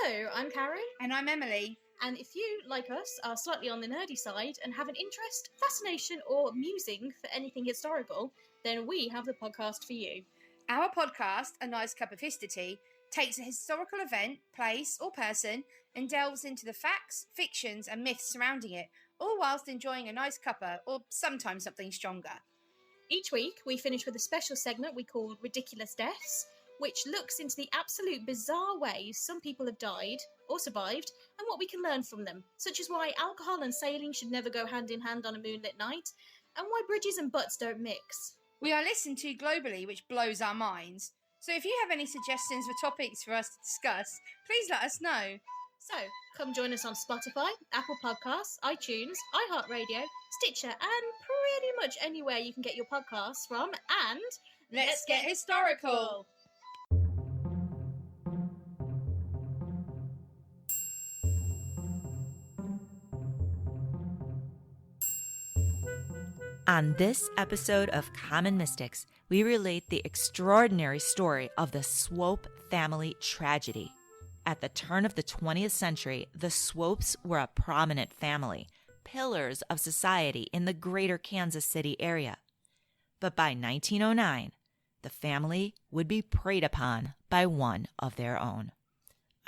Hello, I'm Karen. And I'm Emily. And if you, like us, are slightly on the nerdy side and have an interest, fascination, or musing for anything historical, then we have the podcast for you. Our podcast, A Nice Cup of History, takes a historical event, place, or person and delves into the facts, fictions, and myths surrounding it, all whilst enjoying a nice cuppa, or sometimes something stronger. Each week, we finish with a special segment we call Ridiculous Deaths, which looks into the absolute bizarre ways some people have died or survived and what we can learn from them, such as why alcohol and sailing should never go hand in hand on a moonlit night, and why bridges and butts don't mix. We are listened to globally, which blows our minds. So if you have any suggestions for topics for us to discuss, please let us know. So, come join us on Spotify, Apple Podcasts, iTunes, iHeartRadio, Stitcher, and pretty much anywhere you can get your podcasts from, and Let's get historical! On this episode of Common Mystics, we relate the extraordinary story of the Swope family tragedy. At the turn of the 20th century, the Swopes were a prominent family, pillars of society in the greater Kansas City area. But by 1909, the family would be preyed upon by one of their own.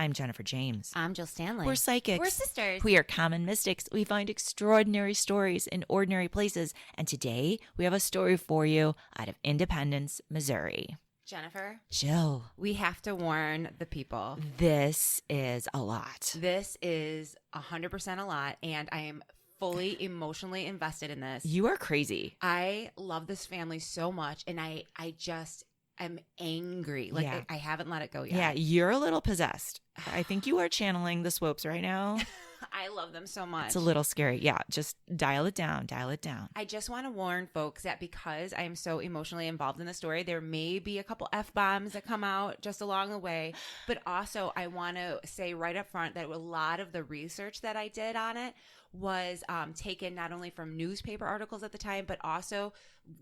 I'm Jennifer James. I'm Jill Stanley. We're psychics. We're sisters. We are common mystics. We find extraordinary stories in ordinary places. And today we have a story for you out of Independence, Missouri. Jennifer. Jill. We have to warn the people. This is a lot. This is 100% a lot. And I am fully emotionally invested in this. You are crazy. I love this family so much. And I just am angry. Like, Yeah. I haven't let it go yet. Yeah, you're a little possessed. I think you are channeling the Swopes right now. I love them so much. It's a little scary. Yeah, just dial it down. Dial it down. I just want to warn folks that because I am so emotionally involved in the story, there may be a couple F-bombs that come out just along the way. But also, I want to say right up front that a lot of the research that I did on it was taken not only from newspaper articles at the time, but also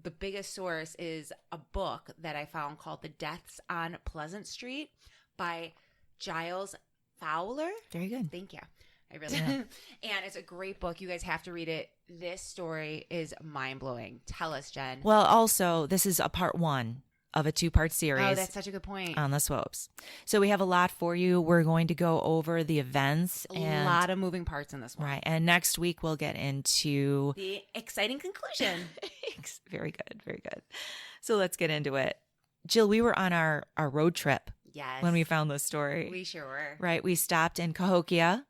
the biggest source is a book that I found called The Deaths on Pleasant Street by Giles Fowler. Very good. Thank you. I really and it's a great book. You guys have to read it. This story is mind-blowing. Tell us, Jen. Well, also, this is a part one of a two-part series. Oh, that's such a good point. On the Swopes. So we have a lot for you. We're going to go over the events. A lot of moving parts in this one. Right. And next week we'll get into the exciting conclusion. Very good. Very good. So let's get into it. Jill, we were on our road trip. Yes. When we found this story. We sure were. Right. We stopped in Cahokia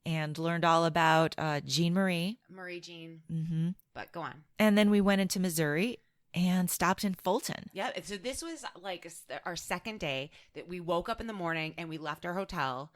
and learned all about Jean Marie. Marie Jean. Mm-hmm. But go on. And then we went into Missouri and stopped in Fulton. Yeah. So this was like our second day that we woke up in the morning and we left our hotel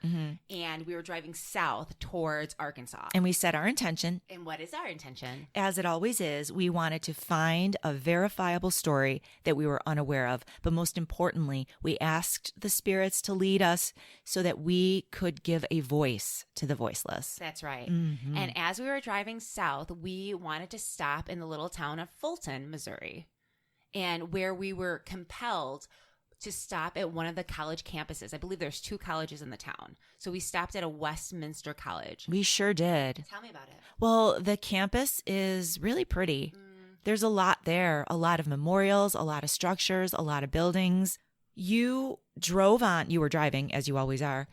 and we were driving south towards Arkansas. And we set our intention. And what is our intention? As it always is, we wanted to find a verifiable story that we were unaware of. But most importantly, we asked the spirits to lead us so that we could give a voice to the voiceless. That's right. And as we were driving south, we wanted to stop in the little town of Fulton, Missouri. And where we were compelled to stop at one of the college campuses. I believe there's 2 colleges in the town. So we stopped at a Westminster college. We sure did. Tell me about it. Well, the campus is really pretty. There's a lot there, a lot of memorials, a lot of structures, a lot of buildings. You were driving, as you always are,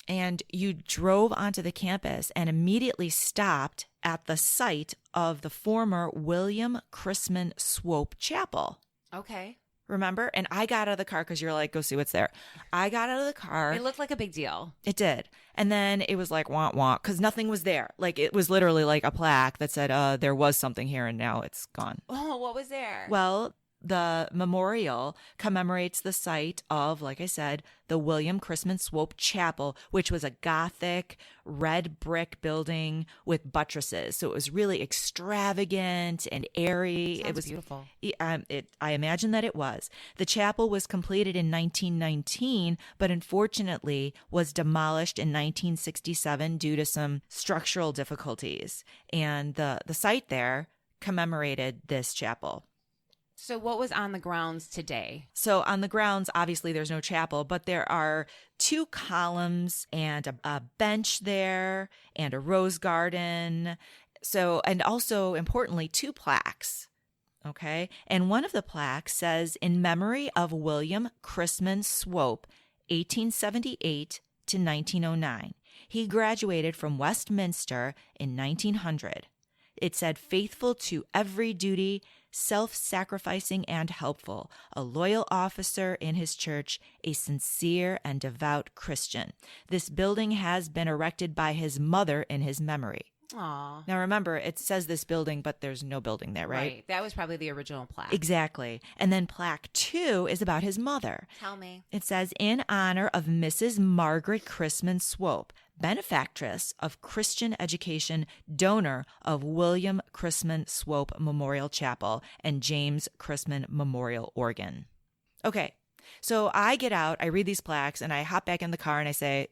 and you drove onto the campus and immediately stopped at the site of the former William Chrisman Swope Chapel. Okay. Remember? And I got out of the car because you're like, go see what's there. I got out of the car. It looked like a big deal. It did. And then it was like, wah, wah, because nothing was there. Like, it was literally like a plaque that said, there was something here and now it's gone. Oh, what was there? Well, the memorial commemorates the site of, like I said, the William Chrisman Swope Chapel, which was a Gothic red brick building with buttresses. So it was really extravagant and airy. Sounds it was beautiful. I imagine that it was. The chapel was completed in 1919, but unfortunately was demolished in 1967 due to some structural difficulties. And the site there commemorated this chapel. So what was on the grounds today? So on the grounds, obviously there's no chapel, but there are 2 columns and a bench there and a rose garden. So, and also importantly, 2 plaques. Okay. And one of the plaques says, in memory of William Chrisman Swope, 1878 to 1909. He graduated from Westminster in 1900. It said, faithful to every duty, self-sacrificing and helpful, a loyal officer in his church, a sincere and devout Christian. This building has been erected by his mother in his memory. Aw. Now remember, it says this building, but there's no building there, right? That was probably the original plaque. Exactly. And then plaque 2 is about his mother. Tell me. It says, in honor of Mrs. Margaret Chrisman Swope, benefactress of Christian education, donor of William Chrisman Swope Memorial Chapel and James Chrisman Memorial Organ. Okay, so I get out, I read these plaques, and I hop back in the car and I say,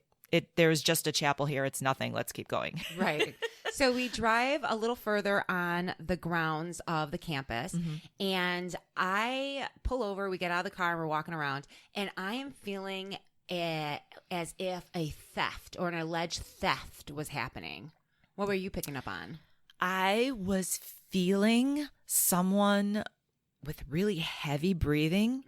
there's just a chapel here. It's nothing. Let's keep going. Right. So we drive a little further on the grounds of the campus, and I pull over. We get out of the car and we're walking around, and I am feeling as if a theft or an alleged theft was happening. What were you picking up on? I was feeling someone with really heavy breathing,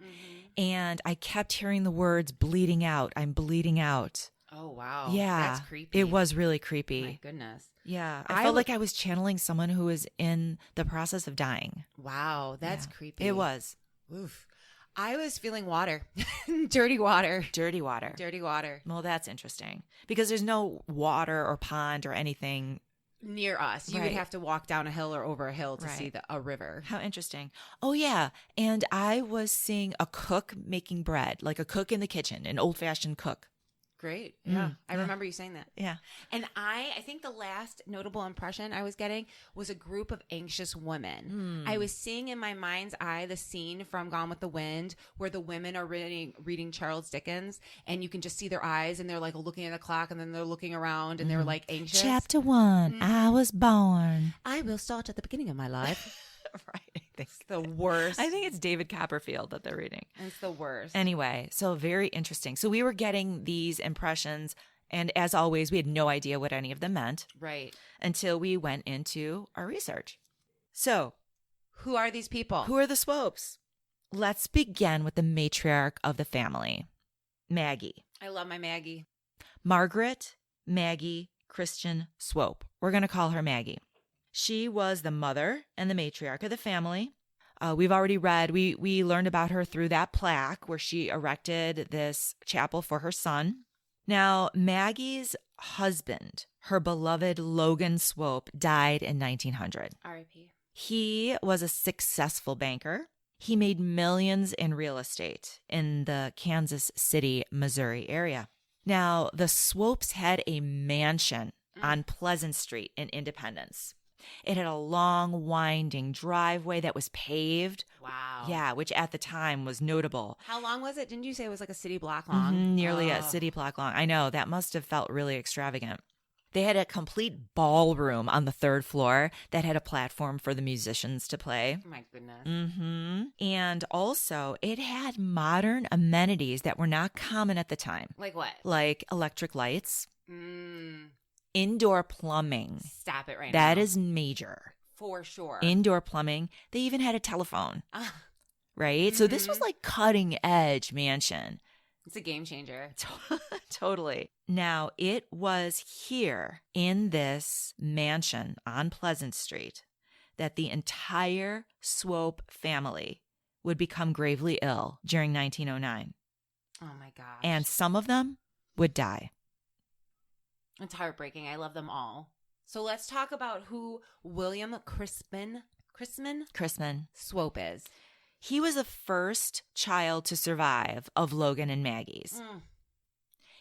and I kept hearing the words bleeding out. I'm bleeding out. Oh, wow. Yeah. That's creepy. It was really creepy. My goodness. Yeah. I felt like I was channeling someone who was in the process of dying. Wow. That's creepy. It was. Oof. I was feeling water. Dirty water. Dirty water. Dirty water. Well, that's interesting because there's no water or pond or anything near us. You would have to walk down a hill or over a hill to see a river. How interesting. Oh, yeah. And I was seeing a cook making bread, like a cook in the kitchen, an old-fashioned cook. Great. Yeah. I remember you saying that. Yeah. And I think the last notable impression I was getting was a group of anxious women. I was seeing in my mind's eye the scene from Gone with the Wind where the women are reading Charles Dickens, and you can just see their eyes, and they're like looking at the clock, and then they're looking around, and they're like anxious. Chapter 1, I was born. I will start at the beginning of my life. Right. It's the worst. I think it's David Copperfield that they're reading. It's the worst. Anyway, so very interesting. So we were getting these impressions, and as always, we had no idea what any of them meant. Right. Until we went into our research. So, who are these people? Who are the Swopes? Let's begin with the matriarch of the family, Maggie. I love my Maggie. Margaret Maggie Christian Swope. We're going to call her Maggie. She was the mother and the matriarch of the family. We've already read, we learned about her through that plaque where she erected this chapel for her son. Now, Maggie's husband, her beloved Logan Swope, died in 1900. R.I.P. He was a successful banker. He made millions in real estate in the Kansas City, Missouri area. Now, the Swopes had a mansion on Pleasant Street in Independence. It had a long, winding driveway that was paved. Wow. Yeah, which at the time was notable. How long was it? Didn't you say it was like a city block long? Nearly a city block long. I know, that must have felt really extravagant. They had a complete ballroom on the 3rd floor that had a platform for the musicians to play. Oh my goodness. And also, it had modern amenities that were not common at the time. Like what? Like electric lights. Indoor plumbing. Stop it right now. That is major. For sure. Indoor plumbing. They even had a telephone. Right? So this was like cutting edge mansion. It's a game changer. Totally. Now, it was here in this mansion on Pleasant Street that the entire Swope family would become gravely ill during 1909. Oh my gosh. And some of them would die. It's heartbreaking. I love them all. So let's talk about who William Chrisman Swope is. He was the first child to survive of Logan and Maggie's.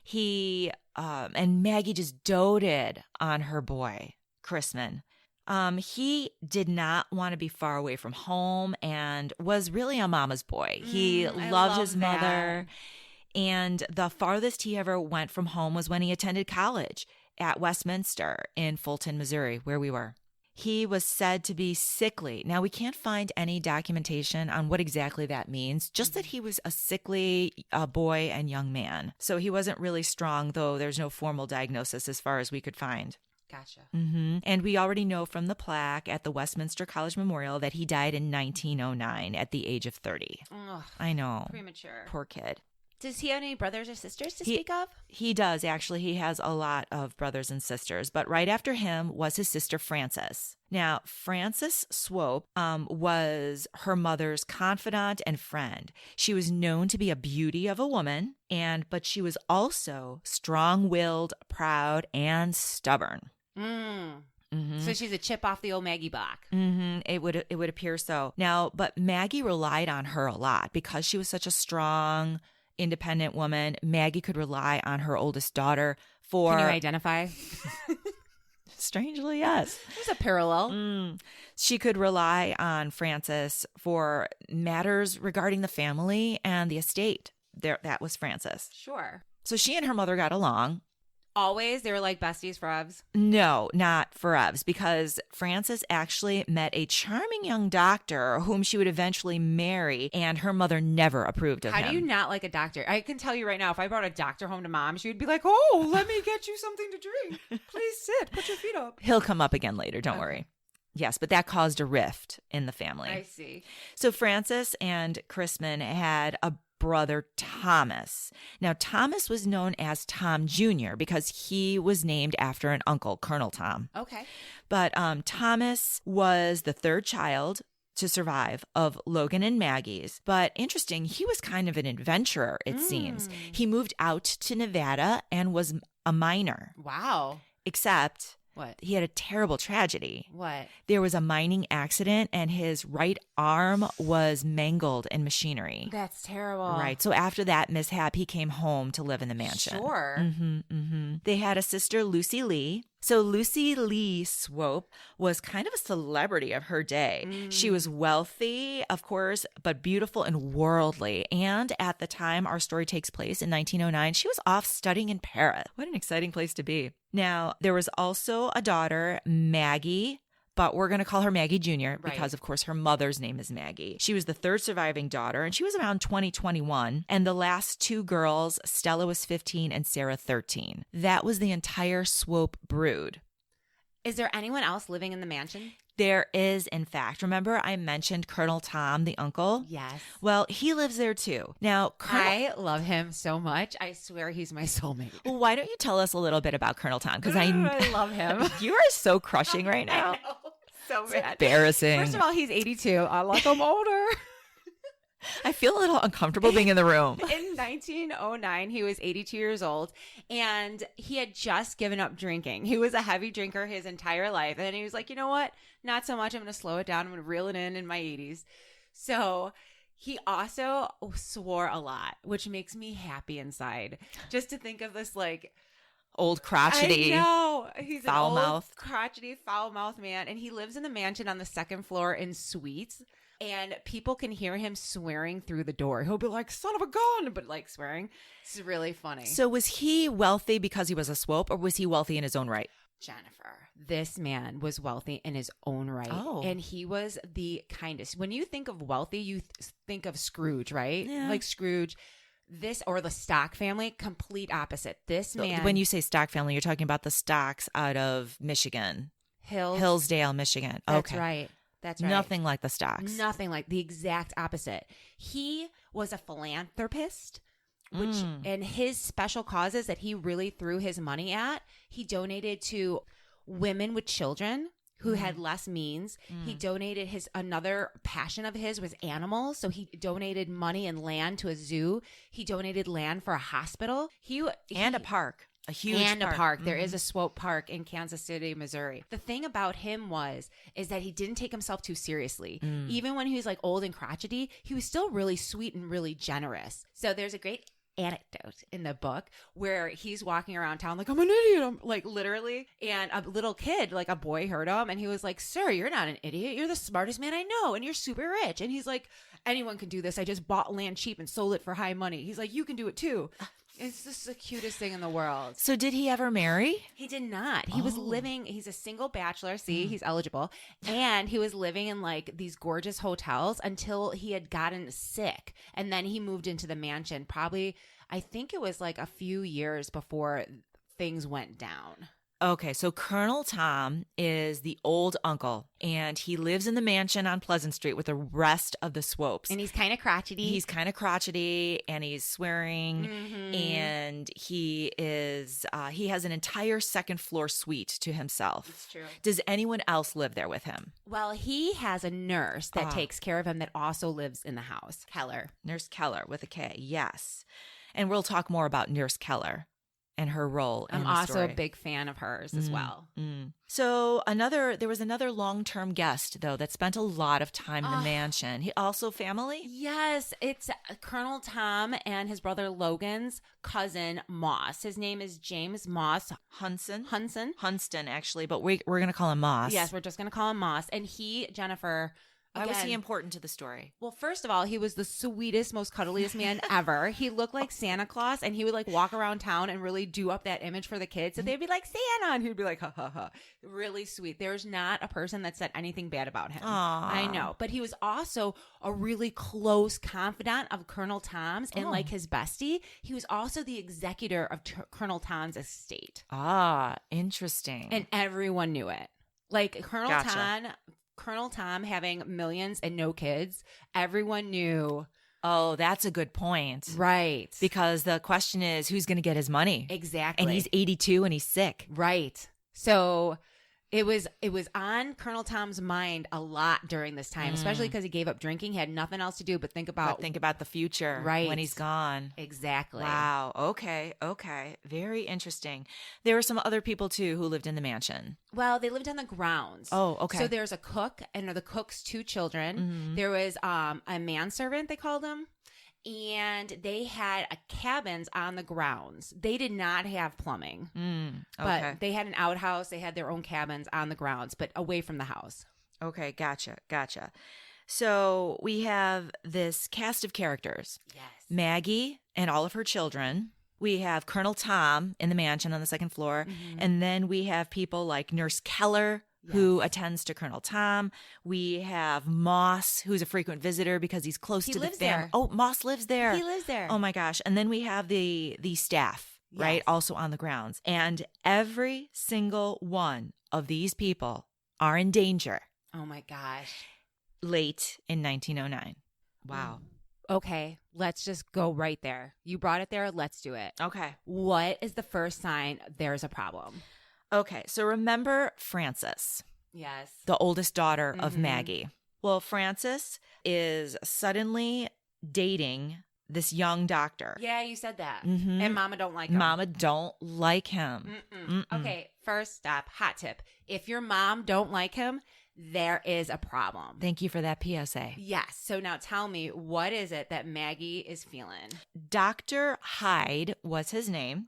He and Maggie just doted on her boy, Chrisman. He did not want to be far away from home and was really a mama's boy. He loved his mother. And the farthest he ever went from home was when he attended college at Westminster in Fulton, Missouri, where we were. He was said to be sickly. Now, we can't find any documentation on what exactly that means, just that he was a sickly boy and young man. So he wasn't really strong, though there's no formal diagnosis as far as we could find. Gotcha. And we already know from the plaque at the Westminster College Memorial that he died in 1909 at the age of 30. Ugh, I know. premature. Poor kid. Does he have any brothers or sisters to speak of? He does, actually. He has a lot of brothers and sisters. But right after him was his sister, Frances. Now, Frances Swope was her mother's confidant and friend. She was known to be a beauty of a woman, but she was also strong-willed, proud, and stubborn. So she's a chip off the old Maggie block. It would appear so. Now, but Maggie relied on her a lot because she was such a strong, independent woman. Maggie could rely on her oldest daughter for... Can you identify? Strangely, yes. There's a parallel. She could rely on Frances for matters regarding the family and the estate. That was Frances. Sure. So she and her mother got along. Always? They were like besties forever? No, not forever, because Frances actually met a charming young doctor whom she would eventually marry, and her mother never approved of him. How do you not like a doctor? I can tell you right now, if I brought a doctor home to mom, she would be like, oh, let me get you something to drink. Please sit. Put your feet up. He'll come up again later. Don't worry. Yes, but that caused a rift in the family. I see. So Frances and Chrisman had a brother, Thomas. Now, Thomas was known as Tom Jr. because he was named after an uncle, Colonel Tom. Okay. But Thomas was the third child to survive of Logan and Maggie's. But interesting, he was kind of an adventurer, it seems. He moved out to Nevada and was a miner. Wow. Except... What? He had a terrible tragedy. What? There was a mining accident and his right arm was mangled in machinery. That's terrible. Right. So after that mishap, he came home to live in the mansion. Sure. They had a sister, Lucy Lee. So Lucy Lee Swope was kind of a celebrity of her day. She was wealthy, of course, but beautiful and worldly. And at the time our story takes place in 1909, she was off studying in Paris. What an exciting place to be. Now, there was also a daughter, Maggie, but we're going to call her Maggie Jr. because, of course, her mother's name is Maggie. She was the third surviving daughter, and she was around 2021. And the last two girls, Stella was 15 and Sarah 13. That was the entire Swope brood. Is there anyone else living in the mansion? There is, in fact. Remember I mentioned Colonel Tom, the uncle? Yes. Well, he lives there too. Now, I love him so much. I swear he's my soulmate. Well, why don't you tell us a little bit about Colonel Tom? Because I love him. You are so crushing right now. I know. So bad. Embarrassing. First of all, he's 82. I like him older. I feel a little uncomfortable being in the room. In 1909, he was 82 years old, and he had just given up drinking. He was a heavy drinker his entire life, and then he was like, you know what? Not so much. I'm going to slow it down. I'm going to reel it in my 80s. So he also swore a lot, which makes me happy inside. Just to think of this, like... Old crotchety. I know. He's foul an old, mouth. crotchety, foul mouth man. And he lives in the mansion on the second floor in suites. And people can hear him swearing through the door. He'll be like, son of a gun, but like swearing. It's really funny. So was he wealthy because he was a Swope, or was he wealthy in his own right? Jennifer, this man was wealthy in his own right. Oh. And he was the kindest. When you think of wealthy, you think of Scrooge, right? Yeah. Like Scrooge. This, or the Stock family, complete opposite. This man. When you say Stock family, you're talking about the Stocks out of Michigan. Hillsdale, Michigan. That's okay. right. That's right. Nothing like the Stocks. Nothing like, the exact opposite. He was a philanthropist, which, and his special causes that he really threw his money at, he donated to women with children who had less means. He donated another passion of his was animals. So he donated money and land to a zoo. He donated land for a hospital. And a park. A huge park. There is a Swope Park in Kansas City, Missouri. The thing about him is that he didn't take himself too seriously. Even when he was like old and crotchety, he was still really sweet and really generous. So there's a great anecdote in the book where he's walking around town like, I'm an idiot, I'm like, literally, and a little kid, like a boy, heard him and he was like, sir, you're not an idiot, you're the smartest man I know and you're super rich. And he's like, anyone can do this. I just bought land cheap and sold it for high money. He's like, you can do it too. It's just the cutest thing in the world. So did he ever marry? He did not. He was living, he's a single bachelor. See, he's eligible. And he was living in like these gorgeous hotels until he had gotten sick. And then he moved into the mansion probably, I think it was like a few years before things went down. Okay, so Colonel Tom is the old uncle, and he lives in the mansion on Pleasant Street with the rest of the Swopes. And he's kind of crotchety. He's kind of crotchety, and he's swearing, and he has an entire second floor suite to himself. It's true. Does anyone else live there with him? Well, he has a nurse that takes care of him that also lives in the house. Keller. Nurse Keller with a K, yes. And we'll talk more about Nurse Keller and her role in I'm the also story. a big fan of hers as well. So there was another long-term guest, though, that spent a lot of time in the mansion. He also family? Yes, it's Colonel Tom and his brother Logan's cousin Moss. His name is James Moss Hunston, actually, but we're going to call him Moss. Yes, we're just going to call him Moss. And Jennifer... Why was he again, important to the story? Well, first of all, he was the sweetest, most cuddliest man ever. He looked like Santa Claus, and he would like walk around town and really do up that image for the kids. So they'd be like, Santa, and he'd be like, ha, ha, ha. Really sweet. There's not a person that said anything bad about him. Aww. I know. But he was also a really close confidant of Colonel Tom's and like his bestie. He was also the executor of Colonel Tom's estate. Ah, interesting. And everyone knew it. Like Gotcha. Colonel Tom having millions and no kids, everyone knew. Oh, that's a good point. Right. Because the question is, who's going to get his money? Exactly. And he's 82 and he's sick. Right. So it was on Colonel Tom's mind a lot during this time, especially because he gave up drinking. He had nothing else to do but think about the future Right. when he's gone. Exactly. Wow. Okay. Very interesting. There were some other people, too, who lived in the mansion. Well, they lived on the grounds. Oh, okay. So there's a cook and the cook's two children. There was a manservant, they called him. And they had cabins on the grounds. They did not have plumbing. Okay. But they had an outhouse. They had their own cabins on the grounds, but away from the house. Okay, gotcha. So we have this cast of characters. Yes. Maggie and all of her children. We have Colonel Tom in the mansion on the second floor. And then we have people like Nurse Keller, who attends to Colonel Tom. We have Moss, who's a frequent visitor because he's close to the family. Oh, Moss lives there. He lives there. Oh my gosh. And then we have the staff, right? Also on the grounds. And every single one of these people are in danger. Oh my gosh. Late in 1909. Wow. Okay, let's just go right there. You brought it there. Let's do it. Okay. What is the first sign there's a problem? Okay, so remember Frances, Yes. the oldest daughter of Maggie. Well, Frances is suddenly dating this young doctor. Yeah, you said that. And Mama don't like him. Mama don't like him. Okay, first stop, hot tip. If your mom don't like him, there is a problem. Thank you for that PSA. Yes. So now tell me, what is it that Maggie is feeling? Dr. Hyde was his name.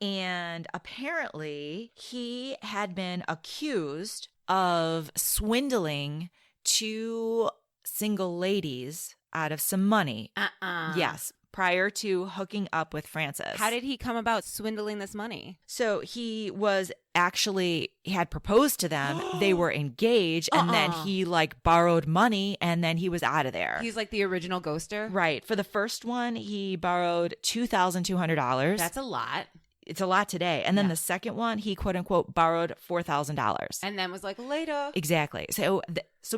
And apparently he had been accused of swindling two single ladies out of some money. Yes, prior to hooking up with Frances. How did he come about swindling this money? So he had proposed to them. They were engaged, and then he borrowed money, and then he was out of there. He's like the original ghoster? Right. For the first one, he borrowed $2,200. That's a lot. It's a lot today. And then the second one, he quote unquote borrowed $4,000. And then was like, later. Exactly. So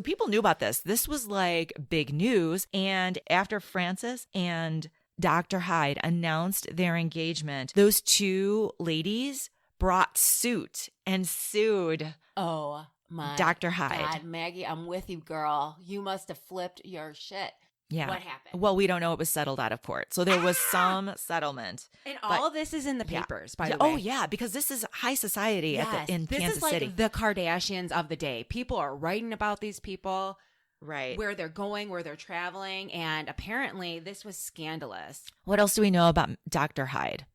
people knew about this. This was like big news. And after Frances and Dr. Hyde announced their engagement, those two ladies brought suit and sued Oh my Dr. Hyde. God, Maggie, I'm with you, girl. You must have flipped your shit. Yeah. What happened? Well, we don't know. It was settled out of court. So there was some settlement. And all of this is in the papers, by the way. Oh, yeah, because this is high society in Kansas This is City. like the Kardashians of the day. People are writing about these people. Right. Where they're going, where they're traveling. And apparently this was scandalous. What else do we know about Dr. Hyde?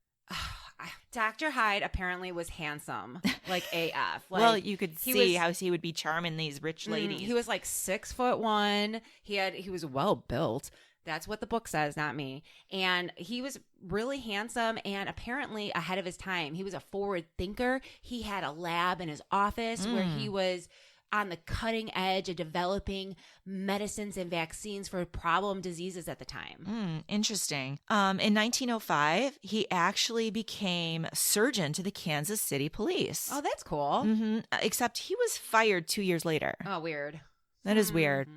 Dr. Hyde apparently was handsome, like AF. Like, well, you could see how he would be charming these rich ladies. He was like 6'1". He was well built. That's what the book says, not me. And he was really handsome and apparently ahead of his time. He was a forward thinker. He had a lab in his office where he was on the cutting edge of developing medicines and vaccines for problem diseases at the time. Interesting. In 1905, he actually became surgeon to the Kansas City Police. Oh, that's cool. Except he was fired 2 years later. Oh, weird. That is weird.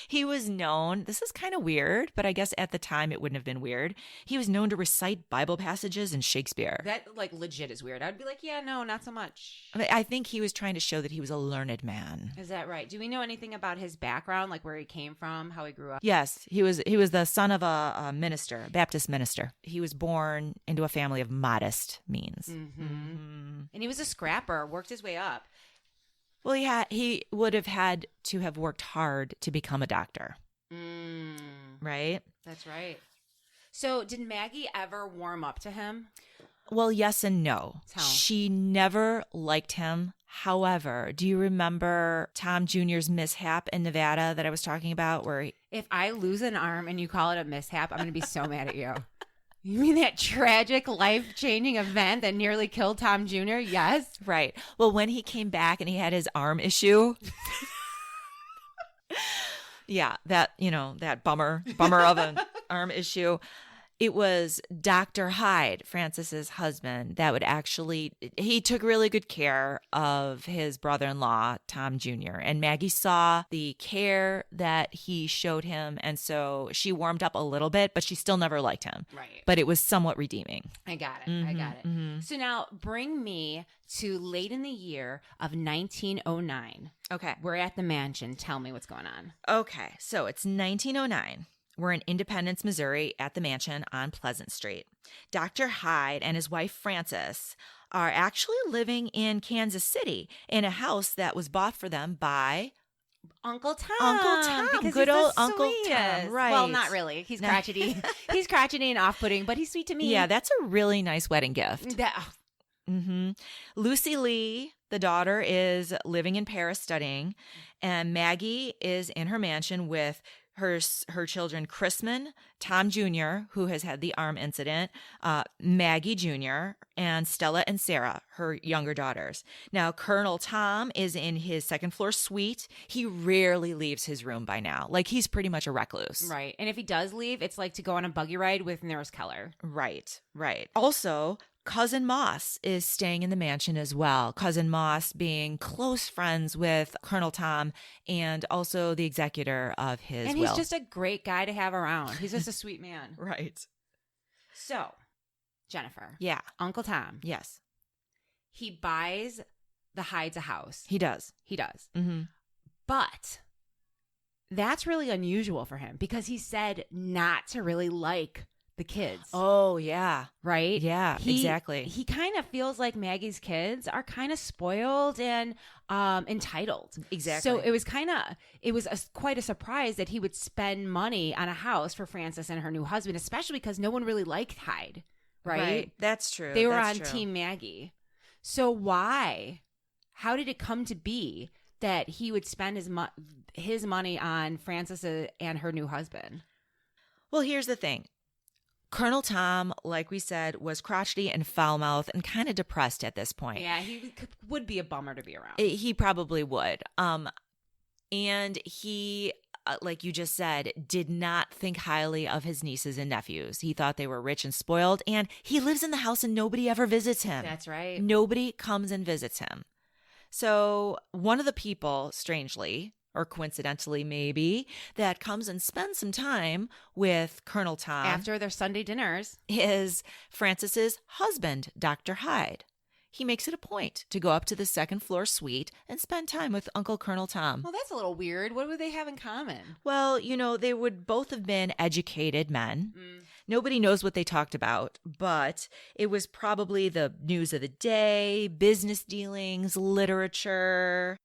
He was known, this is kind of weird, but I guess at the time it wouldn't have been weird. He was known to recite Bible passages in Shakespeare. That like legit is weird. I'd be like, yeah, no, not so much. I think he was trying to show that he was a learned man. Is that right? Do we know anything about his background, like where he came from, how he grew up? Yes, he was the son of a minister, a Baptist minister. He was born into a family of modest means. And he was a scrapper, worked his way up. Well, he would have had to have worked hard to become a doctor. Right? That's right. So did Maggie ever warm up to him? Well, yes and no. Tell. She never liked him. However, do you remember Tom Jr.'s mishap in Nevada that I was talking about? Where if I lose an arm and you call it a mishap, I'm going to be so mad at you. You mean that tragic, life-changing event that nearly killed Tom Jr.? Yes. Right. Well, when he came back and he had his arm issue. Yeah, that bummer of an arm issue. It was Dr. Hyde, Francis's husband, that would he took really good care of his brother-in-law, Tom Jr. And Maggie saw the care that he showed him. And so she warmed up a little bit, but she still never liked him. Right. But it was somewhat redeeming. I got it. I got it. So now bring me to late in the year of 1909. Okay. We're at the mansion. Tell me what's going on. Okay. So it's 1909. We're in Independence, Missouri at the mansion on Pleasant Street. Dr. Hyde and his wife, Frances, are actually living in Kansas City in a house that was bought for them by Uncle Tom. Uncle Tom. Because Good he's old the Uncle Tom. sweetest. Right. Well, not really. He's crotchety. He's crotchety and off-putting, but he's sweet to me. Yeah, that's a really nice wedding gift. Lucy Lee, the daughter, is living in Paris studying, and Maggie is in her mansion with her children, Chrisman, Tom Jr., who has had the arm incident, Maggie Jr., and Stella and Sarah, her younger daughters. Now, Colonel Tom is in his second floor suite. He rarely leaves his room by now. Like, he's pretty much a recluse. Right. And if he does leave, it's like to go on a buggy ride with Nurse Keller. Right. Also, Cousin Moss is staying in the mansion as well. Cousin Moss being close friends with Colonel Tom and also the executor of his will. And he's just a great guy to have around. He's just a sweet man. Right. So, Jennifer. Yeah. Uncle Tom. Yes. He buys the Hydes a house. He does. But that's really unusual for him because he said not to really like the kids. Oh, yeah. Right? Yeah, exactly. He kind of feels like Maggie's kids are kind of spoiled and entitled. Exactly. So it was quite a surprise that he would spend money on a house for Frances and her new husband, especially because no one really liked Hyde. Right? That's true. They were on Team Maggie. So why? How did it come to be that he would spend his money on Frances and her new husband? Well, here's the thing. Colonel Tom, like we said, was crotchety and foul-mouthed and kind of depressed at this point. Yeah, he would be a bummer to be around. He probably would. And he, like you just said, did not think highly of his nieces and nephews. He thought they were rich and spoiled, and he lives in the house and nobody ever visits him. That's right. Nobody comes and visits him. So one of the people, strangely, or coincidentally maybe, that comes and spends some time with Colonel Tom after their Sunday dinners is Frances's husband, Dr. Hyde. He makes it a point to go up to the second floor suite and spend time with Uncle Colonel Tom. Well, that's a little weird. What would they have in common? Well, they would both have been educated men. Nobody knows what they talked about, but it was probably the news of the day, business dealings, literature.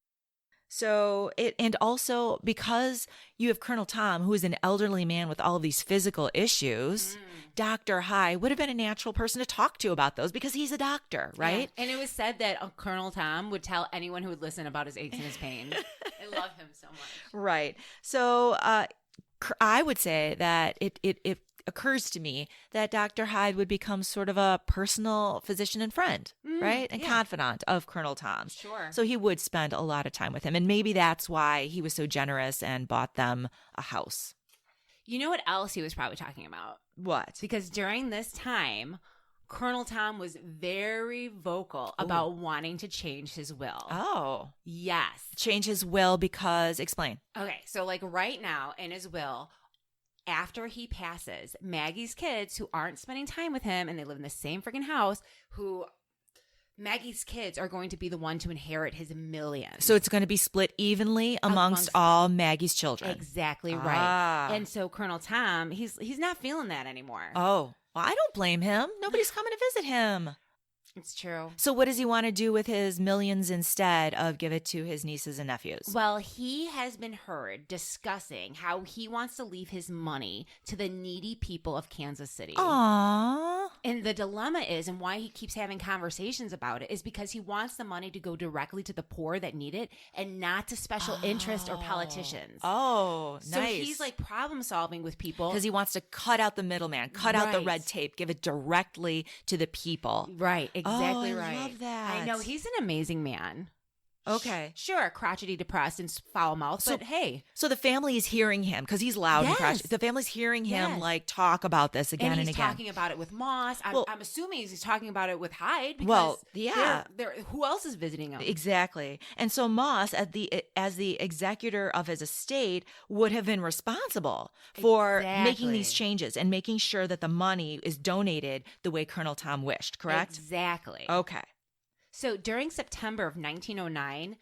So and also because you have Colonel Tom, who is an elderly man with all of these physical issues, Dr. Hyde would have been a natural person to talk to about those because he's a doctor, right? Yeah. And it was said that Colonel Tom would tell anyone who would listen about his aches and his pains. I love him so much. Right. So I would say that it occurs to me that Dr. Hyde would become sort of a personal physician and friend, right? And confidant of Colonel Tom. Sure. So he would spend a lot of time with him. And maybe that's why he was so generous and bought them a house. You know what else he was probably talking about? What? Because during this time, Colonel Tom was very vocal about wanting to change his will. Oh. Yes. Change his will because, explain. Okay, so like right now in his will, after he passes, Maggie's kids who aren't spending time with him and they live in the same freaking house, Maggie's kids are going to be the one to inherit his millions. So it's going to be split evenly amongst all Maggie's children. Exactly right. And so Colonel Tom, he's not feeling that anymore. Oh, well, I don't blame him. Nobody's coming to visit him. It's true. So what does he want to do with his millions instead of give it to his nieces and nephews? Well, he has been heard discussing how he wants to leave his money to the needy people of Kansas City. Aww. And the dilemma is, and why he keeps having conversations about it, is because he wants the money to go directly to the poor that need it and not to special interest or politicians. Oh, nice. So he's like problem solving with people. Because he wants to cut out the middleman, cut out the red tape, give it directly to the people. Right, exactly right. I love that. I know, he's an amazing man. Okay. Sure, crotchety, depressed, and foul mouth, but hey. So the family is hearing him because he's loud and crotchety. The family's hearing him like talk about this again and again. And he's talking about it with Moss. I'm assuming he's talking about it with Hyde. Because well, yeah. Who else is visiting him? Exactly. And so Moss, as the executor of his estate, would have been responsible for making these changes and making sure that the money is donated the way Colonel Tom wished, correct? Exactly. Okay. So during September of 1909,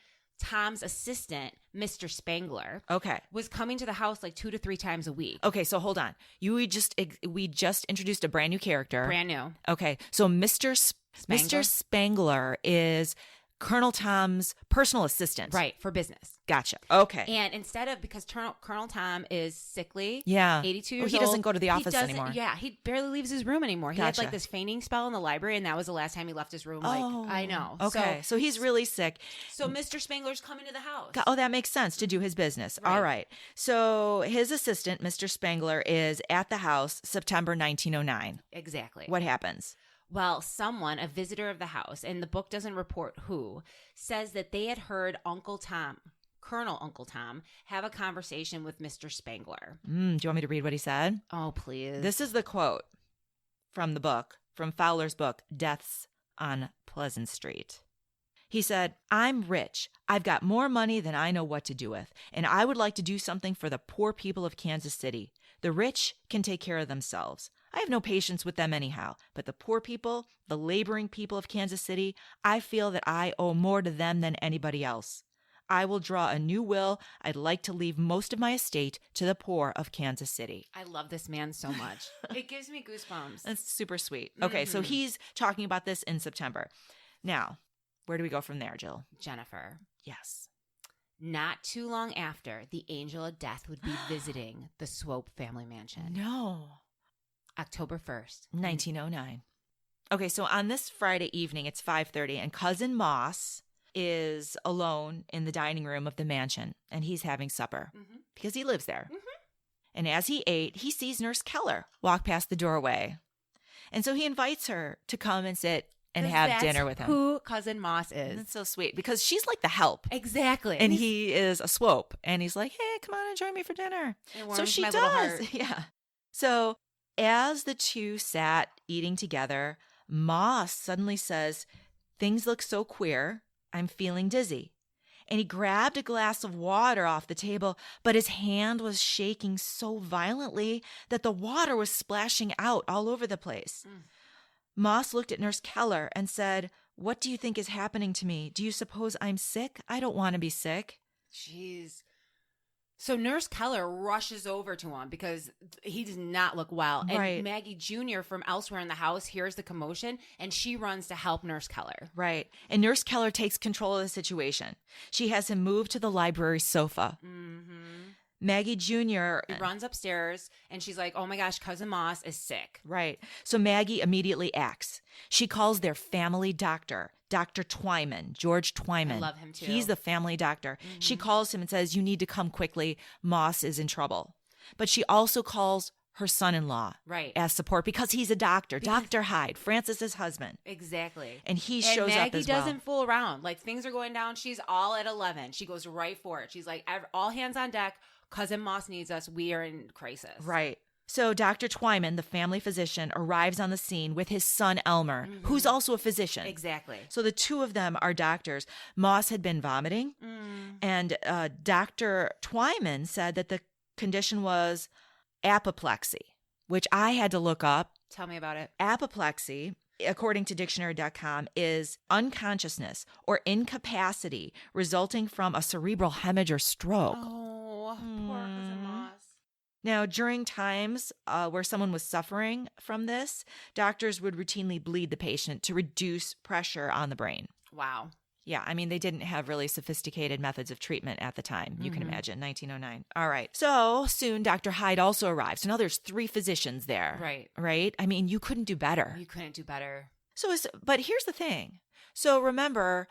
Tom's assistant, Mr. Spangler, was coming to the house like 2 to 3 times a week. Okay, so hold on. We just introduced a brand new character. Brand new. Okay, so Mr. Spangler is Colonel Tom's personal assistant. Right, for business. Gotcha. Okay. And instead of, because Colonel Tom is sickly, 82 years old. He doesn't go to the office anymore. Yeah, he barely leaves his room anymore. He had like this fainting spell in the library, and that was the last time he left his room. I know. Okay, so he's really sick. So Mr. Spangler's coming to the house. Oh, that makes sense, to do his business. Right. All right. So his assistant, Mr. Spangler, is at the house September 1909. Exactly. What happens? Well, someone, a visitor of the house, and the book doesn't report who, says that they had heard Colonel Uncle Tom, have a conversation with Mr. Spangler. Do you want me to read what he said? Oh, please. This is the quote from the book, from Fowler's book, Deaths on Pleasant Street. He said, "I'm rich. I've got more money than I know what to do with, and I would like to do something for the poor people of Kansas City. The rich can take care of themselves. I have no patience with them anyhow, but the poor people, the laboring people of Kansas City, I feel that I owe more to them than anybody else. I will draw a new will. I'd like to leave most of my estate to the poor of Kansas City." I love this man so much. It gives me goosebumps. That's super sweet. Okay, so he's talking about this in September. Now, where do we go from there, Jill? Jennifer. Yes. Not too long after, the angel of death would be visiting the Swope family mansion. No. October 1st. 1909. Okay, so on this Friday evening, it's 5:30, and Cousin Moss is alone in the dining room of the mansion, and he's having supper because he lives there. And as he ate, he sees Nurse Keller walk past the doorway. And so he invites her to come and sit and have dinner with him. Who Cousin Moss is. That's so sweet because she's like the help. Exactly. And he is a Swope. And he's like, "Hey, come on and join me for dinner." So she does. Yeah. So as the two sat eating together, Moss suddenly says, "Things look so queer. I'm feeling dizzy." And he grabbed a glass of water off the table, but his hand was shaking so violently that the water was splashing out all over the place. Moss looked at Nurse Keller and said, "What do you think is happening to me? Do you suppose I'm sick? I don't want to be sick." Jeez. So Nurse Keller rushes over to him because he does not look well. And Maggie Jr. from elsewhere in the house hears the commotion, and she runs to help Nurse Keller. Right. And Nurse Keller takes control of the situation. She has him moved to the library sofa. Maggie Jr. He runs upstairs and she's like, oh my gosh, Cousin Moss is sick. Right. So Maggie immediately acts. She calls their family doctor, Dr. Twyman, George Twyman. I love him too. He's the family doctor. She calls him and says, you need to come quickly. Moss is in trouble. But she also calls her son-in-law as support because he's a doctor. Dr. Hyde, Francis's husband. Exactly. And he shows up as well. Maggie doesn't fool around. Like, things are going down. She's all at 11. She goes right for it. She's like, all hands on deck. Cousin Moss needs us. We are in crisis. Right. So Dr. Twyman, the family physician, arrives on the scene with his son Elmer, who's also a physician. Exactly. So the two of them are doctors. Moss had been vomiting, and Dr. Twyman said that the condition was apoplexy, which I had to look up. Tell me about it. Apoplexy, according to dictionary.com, is unconsciousness or incapacity resulting from a cerebral hemorrhage or stroke. Oh, poor Cousin Moss. Now, during times where someone was suffering from this, doctors would routinely bleed the patient to reduce pressure on the brain. Wow. Yeah, I mean, they didn't have really sophisticated methods of treatment at the time. You can imagine, 1909. All right. So soon, Dr. Hyde also arrives. So now there's 3 physicians there. Right. Right? I mean, you couldn't do better. You couldn't do better. But here's the thing. So remember,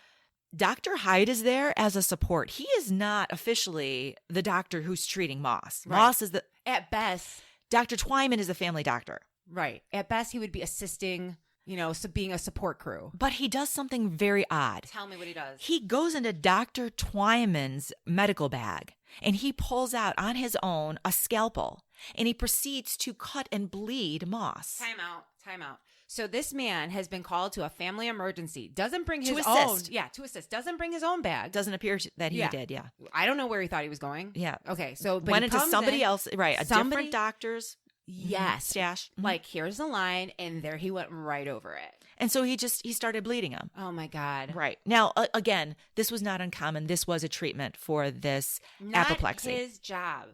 Dr. Hyde is there as a support. He is not officially the doctor who's treating Moss. Right. Moss is At best. Dr. Twyman is the family doctor. Right. At best, he would be assisting, so being a support crew. But he does something very odd. Tell me what he does. He goes into Dr. Twyman's medical bag and he pulls out on his own a scalpel and he proceeds to cut and bleed Moss. Time out. So this man has been called to a family emergency. Doesn't bring his To own. assist. Yeah, to assist. Doesn't bring his own bag. Doesn't appear that he did, yeah. I don't know where he thought he was going. Yeah. Okay, so but went he into comes somebody in, else, right? A different doctor's Yes. stash. Like, here's the line, and there he went right over it. And so he started bleeding him. Oh my God. Right. Now, again, this was not uncommon. This was a treatment for this apoplexy. Not his job.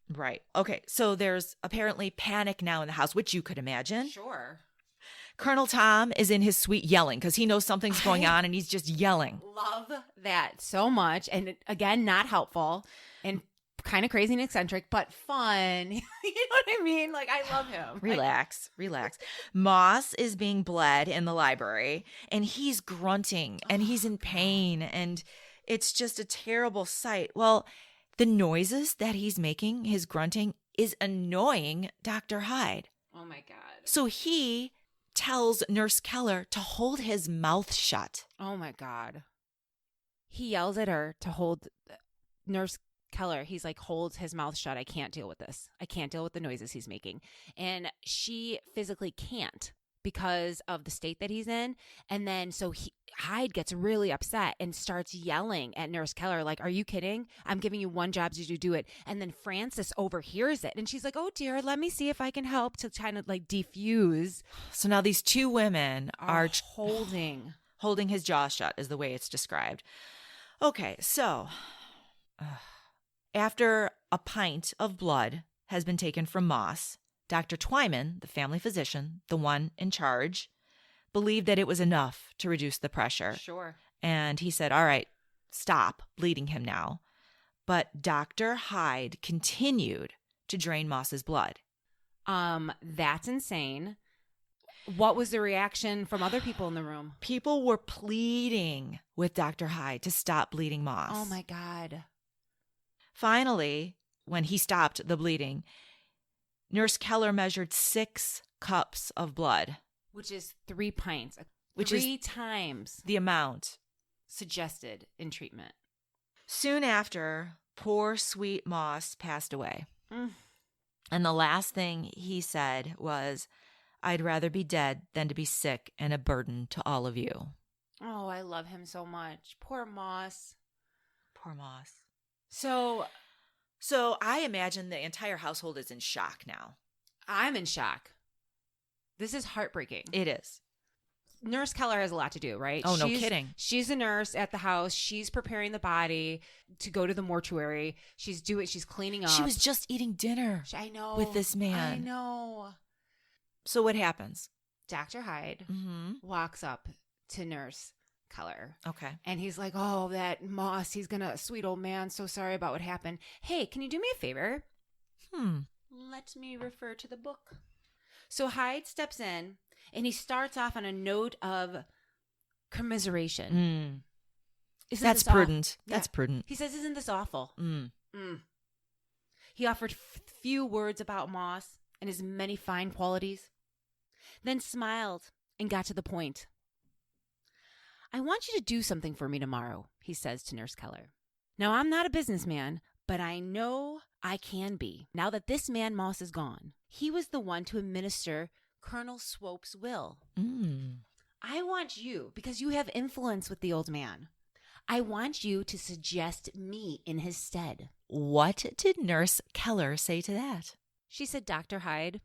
Right. Okay. So there's apparently panic now in the house, which you could imagine. Sure. Colonel Tom is in his suite yelling because he knows something's going on and he's just yelling. Love that so much. And again, not helpful and kind of crazy and eccentric, but fun. You know what I mean? Like, I love him. Relax. Moss is being bled in the library and he's grunting and he's in pain and it's just a terrible sight. Well, the noises that he's making, his grunting, is annoying Dr. Hyde. Oh my God. So he tells Nurse Keller to hold his mouth shut. Oh my God. He yells at her to hold Nurse Keller. He's like, hold his mouth shut. I can't deal with this. I can't deal with the noises he's making. And she physically can't because of the state that he's in. And then so Hyde gets really upset and starts yelling at Nurse Keller, like, are you kidding? I'm giving you one job to do it. And then Frances overhears it. And she's like, oh dear, let me see if I can help to kind of like defuse. So now these 2 women are holding his jaw shut is the way it's described. Okay, so after a pint of blood has been taken from Moss, Dr. Twyman, the family physician, the one in charge, believed that it was enough to reduce the pressure. Sure. And he said, all right, stop bleeding him now. But Dr. Hyde continued to drain Moss's blood. That's insane. What was the reaction from other people in the room? People were pleading with Dr. Hyde to stop bleeding Moss. Oh my God. Finally, when he stopped the bleeding, Nurse Keller measured 6 cups of blood. Which is 3 pints. Which 3 times the amount suggested in treatment. Soon after, poor sweet Moss passed away. Mm. And the last thing he said was, I'd rather be dead than to be sick and a burden to all of you. Oh, I love him so much. Poor Moss. Poor Moss. So I imagine the entire household is in shock now. I'm in shock. This is heartbreaking. It is. Nurse Keller has a lot to do, right? Oh, no kidding. She's a nurse at the house. She's preparing the body to go to the mortuary. She's cleaning up. She was just eating dinner. I know. With this man. I know. So what happens? Dr. Hyde Mm-hmm. walks up to Nurse Keller. Okay. And he's like, oh, that Moss, he's gonna, sweet old man, so sorry about what happened. Hey, can you do me a favor? Let me refer to the book. So Hyde steps in, and he starts off on a note of commiseration. That's prudent. That's prudent. He says, isn't this awful? He offered few words about Moss and his many fine qualities, then smiled and got to the point. I want you to do something for me tomorrow, he says to Nurse Keller. Now, I'm not a businessman, but I know I can be. Now that this man Moss is gone, he was the one to administer Colonel Swope's will. I want you, because you have influence with the old man, I want you to suggest me in his stead. What did Nurse Keller say to that? She said, Dr. Hyde,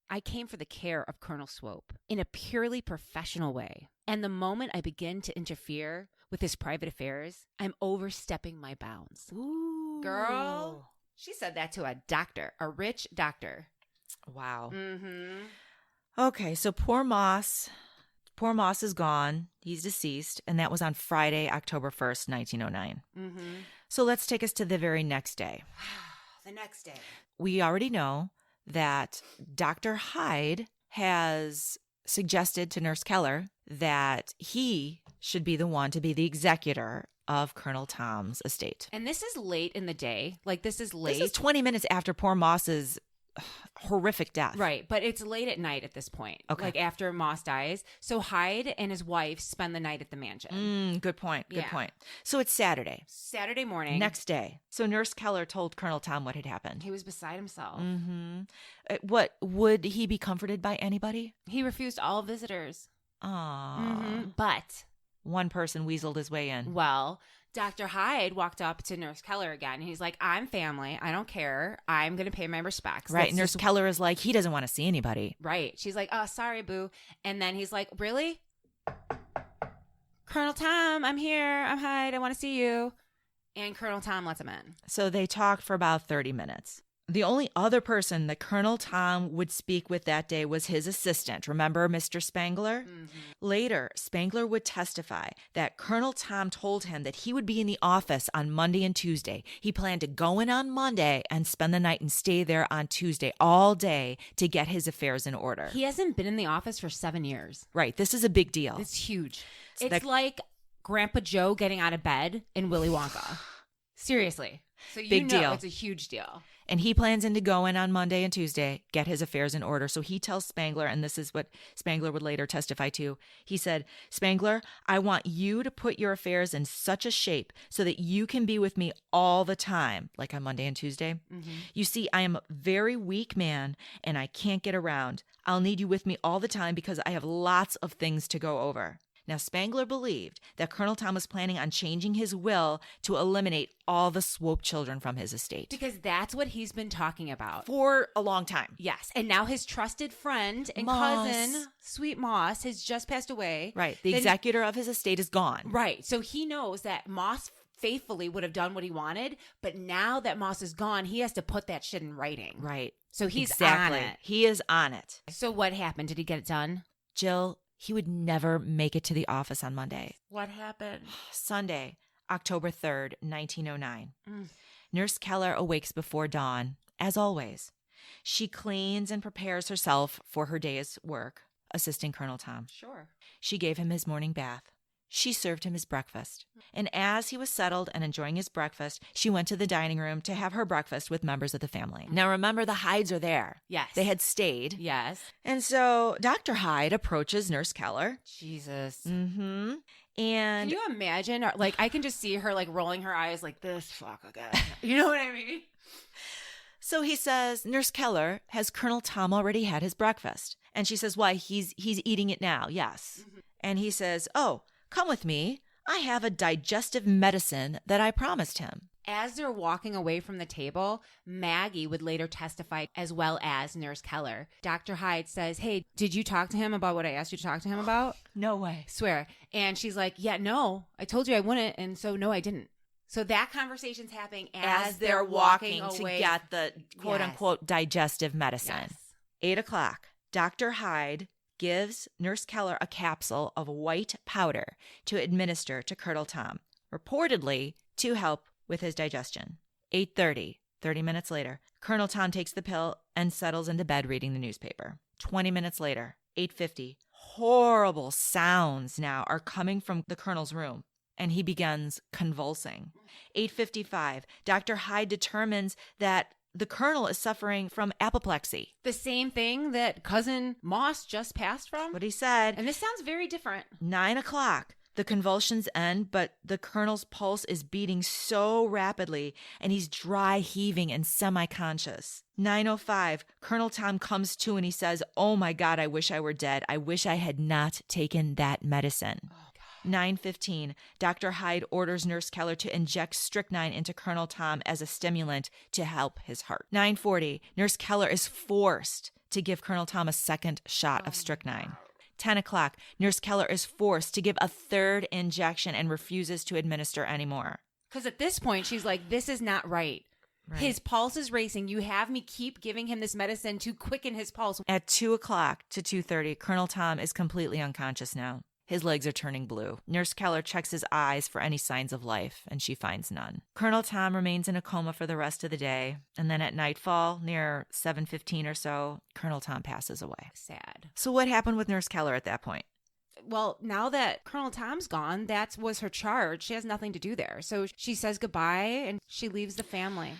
I came for the care of Colonel Swope in a purely professional way. And the moment I begin to interfere with his private affairs, I'm overstepping my bounds. Ooh. Girl. She said that to a doctor, a rich doctor. Wow. Mm-hmm. Okay, so poor Moss is gone. He's deceased. And that was on Friday, October 1st, 1909. Mm-hmm. So let's take us to the very next day. The next day. We already know that Dr. Hyde has suggested to Nurse Keller that he should be the one to be the executor of Colonel Tom's estate. And this is late in the day. Like, this is late. This is 20 minutes after poor Moss's horrific death. Right, but it's late at night at this point. Okay. Like after Moss dies. So Hyde and his wife spend the night at the mansion. Good point. Good Yeah. point. So it's Saturday. Saturday morning. Next day. So Nurse Keller told Colonel Tom what had happened. He was beside himself. What, would he be comforted by anybody? He refused all visitors. Aww. But, One person weaseled his way in. well, Dr. Hyde walked up to Nurse Keller again. And he's like, I'm family. I don't care. I'm going to pay my respects. Right. That's Nurse just- Keller is like, he doesn't want to see anybody. Right. She's like, oh, sorry, boo. And then he's like, really? Colonel Tom, I'm here. I'm Hyde. I want to see you. And Colonel Tom lets him in. So they talked for about 30 minutes. The only other person that Colonel Tom would speak with that day was his assistant. Remember Mr. Spangler? Later, Spangler would testify that Colonel Tom told him that he would be in the office on Monday and Tuesday. He planned to go in on Monday and spend the night and stay there on Tuesday all day to get his affairs in order. He hasn't been in the office for 7 years. Right. This is a big deal. It's huge. So It's that- like Grandpa Joe getting out of bed in Willy Wonka. Seriously. So you Big know deal. it's a huge deal. And he plans to go in on Monday and Tuesday, get his affairs in order. So he tells Spangler, and this is what Spangler would later testify to. He said, Spangler, I want you to put your affairs in such a shape so that you can be with me all the time, like on Monday and Tuesday. You see, I am a very weak man and I can't get around. I'll need you with me all the time because I have lots of things to go over. Now, Spangler believed that Colonel Tom was planning on changing his will to eliminate all the Swope children from his estate. Because that's what he's been talking about. For a long time. Yes. And now his trusted friend and Moss. cousin, Sweet Moss, has just passed away. Right. The Then- executor of his estate is gone. Right. So he knows that Moss faithfully would have done what he wanted. But now that Moss is gone, he has to put that shit in writing. Right. So he's exactly. on it. He is on it. So what happened? Did he get it done? Jill, he would never make it to the office on Monday. What happened? Sunday, October 3rd, 1909. Nurse Keller awakes before dawn, as always. She cleans and prepares herself for her day's work, assisting Colonel Tom. Sure. She gave him his morning bath. She served him his breakfast. And as he was settled and enjoying his breakfast, she went to the dining room to have her breakfast with members of the family. Now remember, the Hydes are there. Yes. They had stayed. Yes. And so Dr. Hyde approaches Nurse Keller. Jesus. And Can you imagine? Like, I can just see her, like, rolling her eyes like this. Fuck, okay. You know what I mean? so he says, Nurse Keller, has Colonel Tom already had his breakfast? And she says, why, he's eating it now. Yes. And he says, oh, come with me. I have a digestive medicine that I promised him. As they're walking away from the table, Maggie would later testify, as well as Nurse Keller. Dr. Hyde says, hey, did you talk to him about what I asked you to talk to him about? No way. Swear. And she's like, yeah, no, I told you I wouldn't. And so, no, I didn't. So that conversation's happening as they're walking away. to get the quote unquote digestive medicine. Yes. 8 o'clock. Dr. Hyde gives Nurse Keller a capsule of white powder to administer to Colonel Tom, reportedly to help with his digestion. 8:30, 30 minutes later, Colonel Tom takes the pill and settles into bed reading the newspaper. 20 minutes later, 8:50, horrible sounds now are coming from the colonel's room, and he begins convulsing. 8:55, Dr. Hyde determines that the colonel is suffering from apoplexy. The same thing that cousin Moss just passed from? What he said. And this sounds very different. 9 o'clock. The convulsions end, but the colonel's pulse is beating so rapidly, and he's dry heaving and semi-conscious. 9:05, Colonel Tom comes to and he says, "Oh my God, I wish I were dead. I wish I had not taken that medicine." 9:15, Dr. Hyde orders Nurse Keller to inject strychnine into Colonel Tom as a stimulant to help his heart. 9:40, Nurse Keller is forced to give Colonel Tom a second shot of strychnine. 10 o'clock, Nurse Keller is forced to give a third injection and refuses to administer anymore. Because at this point, she's like, this is not right. His pulse is racing. You have me keep giving him this medicine to quicken his pulse. At 2 o'clock to 2:30, Colonel Tom is completely unconscious now. His legs are turning blue. Nurse Keller checks his eyes for any signs of life, and she finds none. Colonel Tom remains in a coma for the rest of the day, and then at nightfall, near 7:15 or so, Colonel Tom passes away. Sad. So what happened with Nurse Keller at that point? Well, now that Colonel Tom's gone, that was her charge. She has nothing to do there. So she says goodbye, and she leaves the family.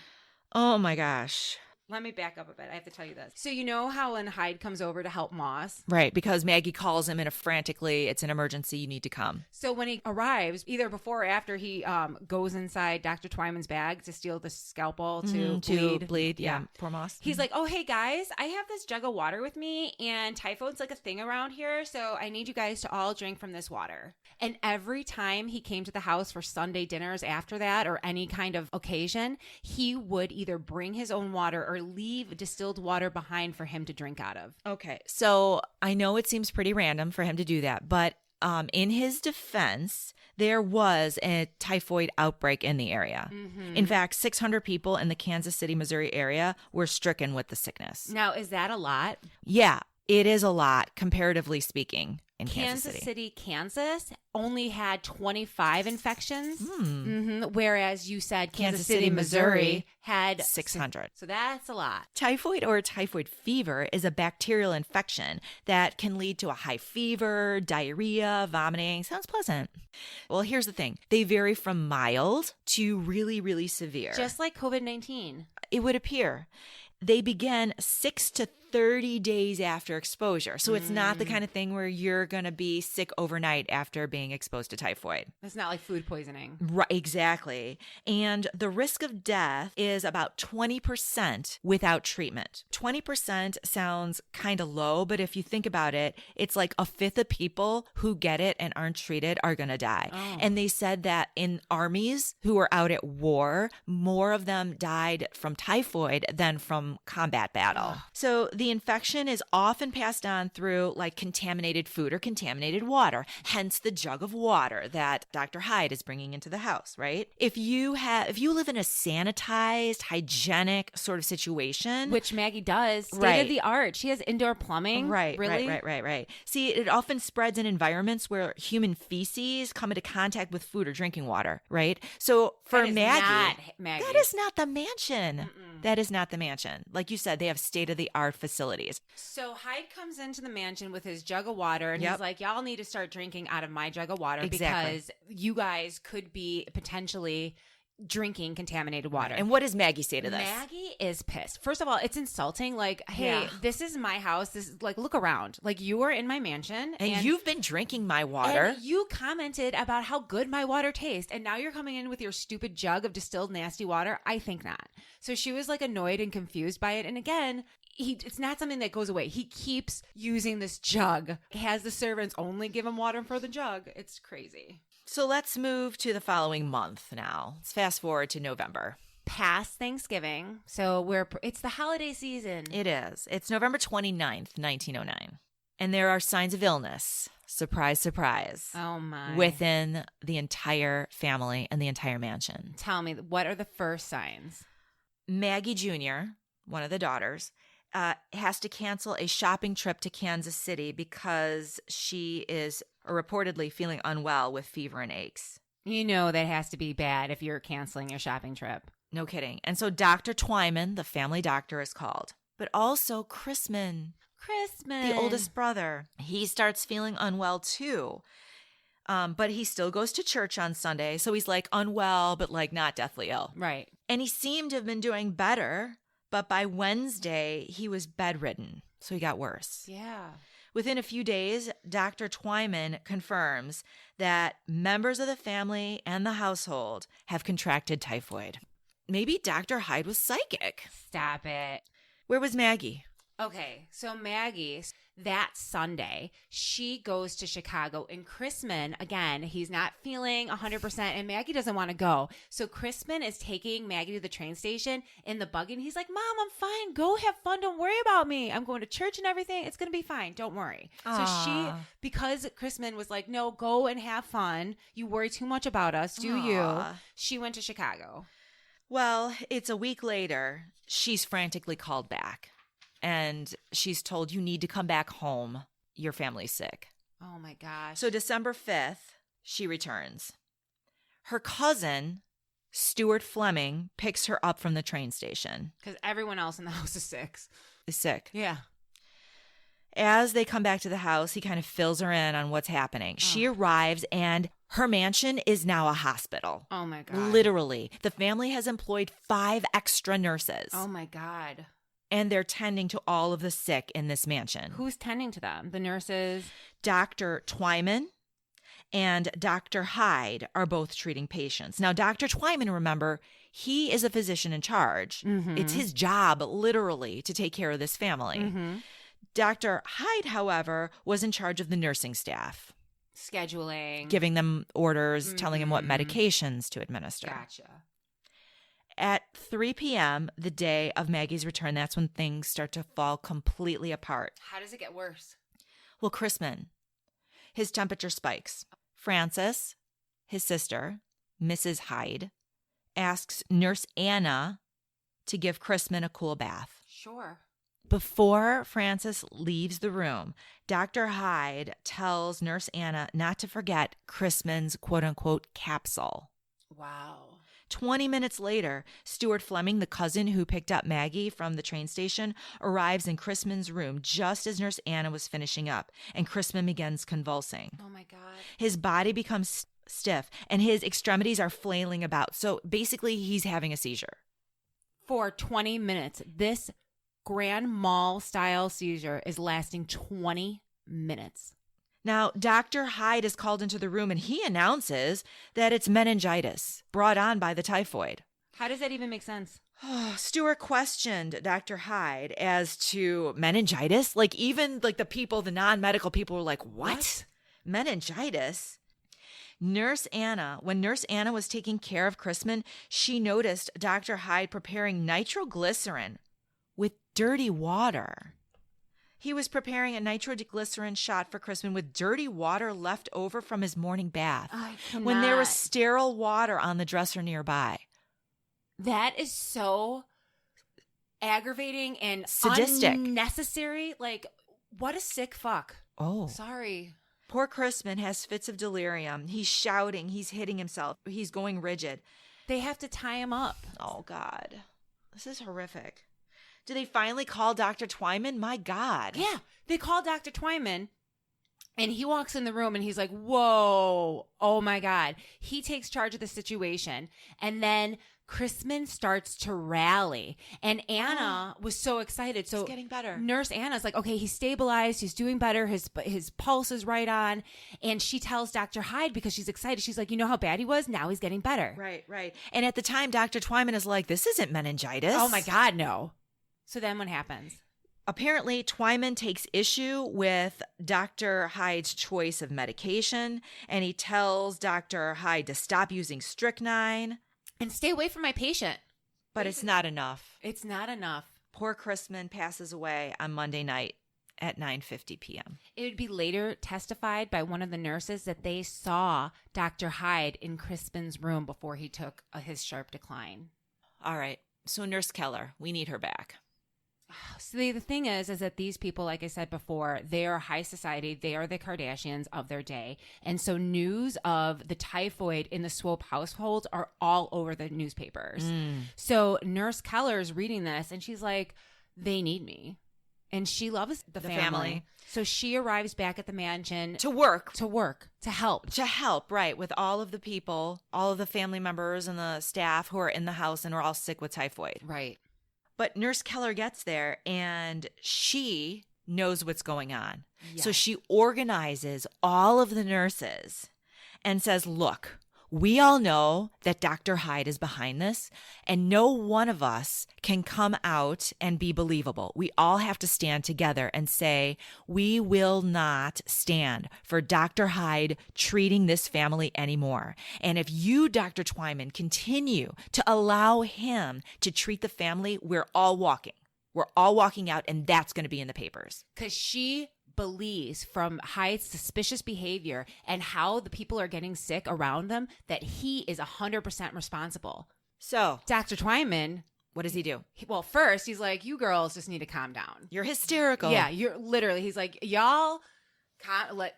Oh my gosh. Let me back up a bit. I have to tell you this. So you know how when Hyde comes over to help Moss? Right, because Maggie calls him in a frantically, it's an emergency, you need to come. So when he arrives, either before or after he goes inside Dr. Twyman's bag to steal the scalpel to bleed. Yeah, poor Moss. He's like, oh, hey guys, I have this jug of water with me and typhoid's like a thing around here. So I need you guys to all drink from this water. And every time he came to the house for Sunday dinners after that or any kind of occasion, he would either bring his own water or leave distilled water behind for him to drink out of. Okay, so I know it seems pretty random for him to do that, but in his defense, there was a typhoid outbreak in the area. Mm-hmm. In fact, 600 people in the Kansas City, Missouri area were stricken with the sickness. Now, is that a lot? Yeah, it is a lot, comparatively speaking. In Kansas City, Kansas only had 25 infections, whereas you said Kansas City, Missouri had 600. So that's a lot. Typhoid or typhoid fever is a bacterial infection that can lead to a high fever, diarrhea, vomiting. Sounds pleasant. Well, here's the thing. They vary from mild to really, really severe. Just like COVID-19. It would appear. They begin 6 to 30 days after exposure. So it's not the kind of thing where you're going to be sick overnight after being exposed to typhoid. It's not like food poisoning. Right, exactly. And the risk of death is about 20% without treatment. 20% sounds kind of low, but if you think about it, it's like a fifth of people who get it and aren't treated are going to die. Oh. And they said that in armies who were out at war, more of them died from typhoid than from combat battle. Oh. So the infection is often passed on through like contaminated food or contaminated water, hence the jug of water that Dr. Hyde is bringing into the house, right? If you live in a sanitized, hygienic sort of situation, which Maggie does, state of the art, she has indoor plumbing. Right, really? Right. See, it often spreads in environments where human feces come into contact with food or drinking water, right? So for Maggie, that is not the mansion. Mm-mm. That is not the mansion. Like you said, they have state-of-the-art facilities. So Hyde comes into the mansion with his jug of water and he's like, y'all need to start drinking out of my jug of water because you guys could be potentially drinking contaminated water. And what does Maggie say to this? Maggie is pissed. First of all, it's insulting. Like, hey, this is my house. This is like, look around. Like, you are in my mansion. And you've been drinking my water. And you commented about how good my water tastes. And now you're coming in with your stupid jug of distilled nasty water. I think not. So she was like annoyed and confused by it. And again, it's not something that goes away. He keeps using this jug. Has the servants only give him water for the jug. It's crazy. So let's move to the following month now. Let's fast forward to November. Past Thanksgiving. So it's the holiday season. It is. It's November 29th, 1909. And there are signs of illness. Surprise, surprise. Oh, my. Within the entire family and the entire mansion. Tell me, what are the first signs? Maggie Jr., one of the daughters, has to cancel a shopping trip to Kansas City because she is reportedly feeling unwell with fever and aches. You know that has to be bad if you're canceling your shopping trip. No kidding. And so Dr. Twyman, the family doctor, is called. But also Chrisman, the oldest brother. He starts feeling unwell too. But he still goes to church on Sunday. So he's like unwell, but like not deathly ill. Right. And he seemed to have been doing better. But by Wednesday, he was bedridden. So he got worse. Yeah. Within a few days, Dr. Twyman confirms that members of the family and the household have contracted typhoid. Maybe Dr. Hyde was psychic. Stop it. Where was Maggie? Okay, so Maggie, that Sunday, she goes to Chicago, and Chrisman, again, he's not feeling 100%, and Maggie doesn't want to go. So Chrisman is taking Maggie to the train station in the buggy, and he's like, Mom, I'm fine. Go have fun. Don't worry about me. I'm going to church and everything. It's going to be fine. Don't worry. Aww. So she, because Chrisman was like, no, go and have fun. You worry too much about us, do you? She went to Chicago. Well, it's a week later. She's frantically called back. And she's told, you need to come back home. Your family's sick. Oh, my gosh. So December 5th, she returns. Her cousin, Stuart Fleming, picks her up from the train station. Because everyone else in the house is sick. Yeah. As they come back to the house, he kind of fills her in on what's happening. She arrives, and her mansion is now a hospital. Oh, my God. Literally. The family has employed 5 extra nurses. Oh, my God. And they're tending to all of the sick in this mansion. Who's tending to them? The nurses? Dr. Twyman and Dr. Hyde are both treating patients. Now, Dr. Twyman, remember, he is a physician in charge. Mm-hmm. It's his job, literally, to take care of this family. Mm-hmm. Dr. Hyde, however, was in charge of the nursing staff. Scheduling. Giving them orders, telling them what medications to administer. Gotcha. At 3 p.m., the day of Maggie's return, that's when things start to fall completely apart. How does it get worse? Well, Chrisman, his temperature spikes. Frances, his sister, Mrs. Hyde, asks Nurse Anna to give Chrisman a cool bath. Sure. Before Frances leaves the room, Dr. Hyde tells Nurse Anna not to forget Chrisman's quote-unquote capsule. Wow. 20 minutes later, Stuart Fleming, the cousin who picked up Maggie from the train station, arrives in Chrisman's room just as Nurse Anna was finishing up, and Chrisman begins convulsing. Oh, my God. His body becomes stiff, and his extremities are flailing about. So basically, he's having a seizure. For 20 minutes. This Grand Mal-style seizure is lasting 20 minutes. Now, Dr. Hyde is called into the room, and he announces that it's meningitis brought on by the typhoid. How does that even make sense? Stewart questioned Dr. Hyde as to meningitis. Like, even like the people, the non-medical people were like, what? Meningitis? When Nurse Anna was taking care of Chrisman, she noticed Dr. Hyde preparing nitroglycerin with dirty water. He was preparing a nitroglycerin shot for Chrisman with dirty water left over from his morning bath when there was sterile water on the dresser nearby. That is so aggravating and sadistic. Unnecessary. Like, what a sick fuck. Oh. Sorry. Poor Chrisman has fits of delirium. He's shouting. He's hitting himself. He's going rigid. They have to tie him up. Oh, God. This is horrific. Do they finally call Dr. Twyman? My God. Yeah. They call Dr. Twyman, and he walks in the room, and he's like, whoa, oh, my God. He takes charge of the situation, and then Chrisman starts to rally, and Anna was so excited. So he's getting better. Nurse Anna's like, okay, he's stabilized. He's doing better. His pulse is right on. And she tells Dr. Hyde, because she's excited, she's like, you know how bad he was? Now he's getting better. Right. And at the time, Dr. Twyman is like, this isn't meningitis. Oh, my God, no. So then what happens? Apparently, Twyman takes issue with Dr. Hyde's choice of medication, and he tells Dr. Hyde to stop using strychnine. And stay away from my patient. But it's not enough. It's not enough. Poor Chrisman passes away on Monday night at 9:50 p.m. It would be later testified by one of the nurses that they saw Dr. Hyde in Crispin's room before he took his sharp decline. All right. So Nurse Keller, we need her back. See, the thing is that these people, like I said before, they are high society. They are the Kardashians of their day. And so news of the typhoid in the Swope household are all over the newspapers. So Nurse Keller's reading this and she's like, they need me. And she loves the family. So she arrives back at the mansion To work, to help. right, with all of the people, all of the family members and the staff who are in the house and are all sick with typhoid. Right. But Nurse Keller gets there and she knows what's going on. So Yes. she organizes all of the nurses and says, look, we all know that Dr. Hyde is behind this, and no one of us can come out and be believable. We all have to stand together and say, we will not stand for Dr. Hyde treating this family anymore. And if you, Dr. Twyman, continue to allow him to treat the family, we're all walking. We're all walking out, and that's going to be in the papers. Because she believes from Hyde's suspicious behavior and how the people are getting sick around them that he is 100% responsible. So, Dr. Twyman, what does he do? well, first he's like, you girls just need to calm down. You're hysterical. Yeah, you're literally, he's like, y'all,